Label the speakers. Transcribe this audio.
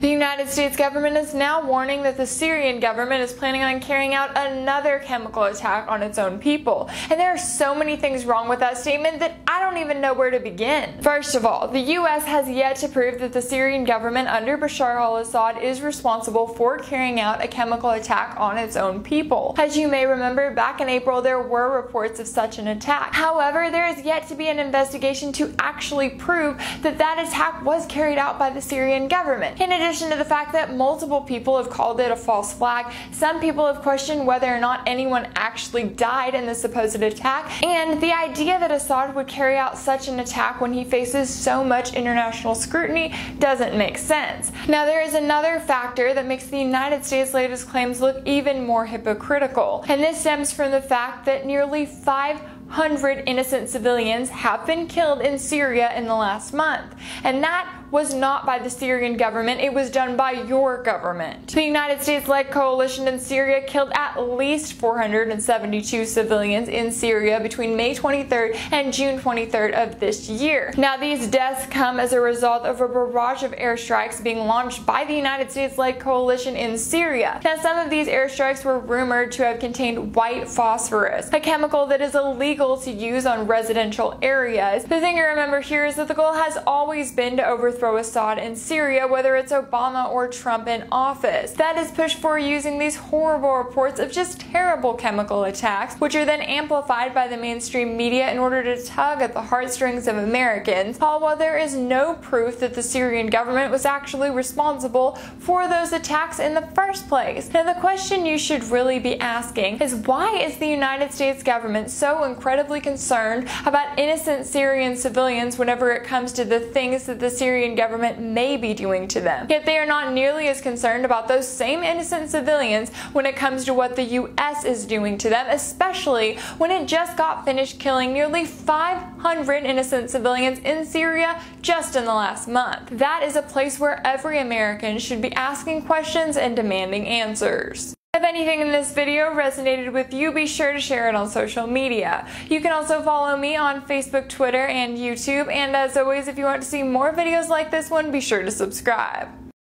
Speaker 1: The United States government is now warning that the Syrian government is planning on carrying out another chemical attack on its own people. And there are so many things wrong with that statement that I don't even know where to begin. First of all, the US has yet to prove that the Syrian government under Bashar al-Assad is responsible for carrying out a chemical attack on its own people. As you may remember, back in April there were reports of such an attack. However, there is yet to be an investigation to actually prove that that attack was carried out by the Syrian government. In addition to the fact that multiple people have called it a false flag, some people have questioned whether or not anyone actually died in the supposed attack, and the idea that Assad would carry out such an attack when he faces so much international scrutiny doesn't make sense. Now, there is another factor that makes the United States' latest claims look even more hypocritical, and this stems from the fact that nearly 500 innocent civilians have been killed in Syria in the last month, and that was not by the Syrian government, it was done by your government. The United States-led coalition in Syria killed at least 472 civilians in Syria between May 23rd and June 23rd of this year. Now, these deaths come as a result of a barrage of airstrikes being launched by the United States-led coalition in Syria. Now, some of these airstrikes were rumored to have contained white phosphorus, a chemical that is illegal to use on residential areas. The thing to remember here is that the goal has always been to overthrow Assad in Syria, whether it's Obama or Trump in office. That is pushed for using these horrible reports of just terrible chemical attacks, which are then amplified by the mainstream media in order to tug at the heartstrings of Americans, all while there is no proof that the Syrian government was actually responsible for those attacks in the first place. Now, the question you should really be asking is, why is the United States government so incredibly concerned about innocent Syrian civilians whenever it comes to the things that the Syrian government may be doing to them? Yet they are not nearly as concerned about those same innocent civilians when it comes to what the US is doing to them, especially when it just got finished killing nearly 500 innocent civilians in Syria just in the last month. That is a place where every American should be asking questions and demanding answers. If anything in this video resonated with you, be sure to share it on social media. You can also follow me on Facebook, Twitter, and YouTube, and as always, if you want to see more videos like this one, be sure to subscribe.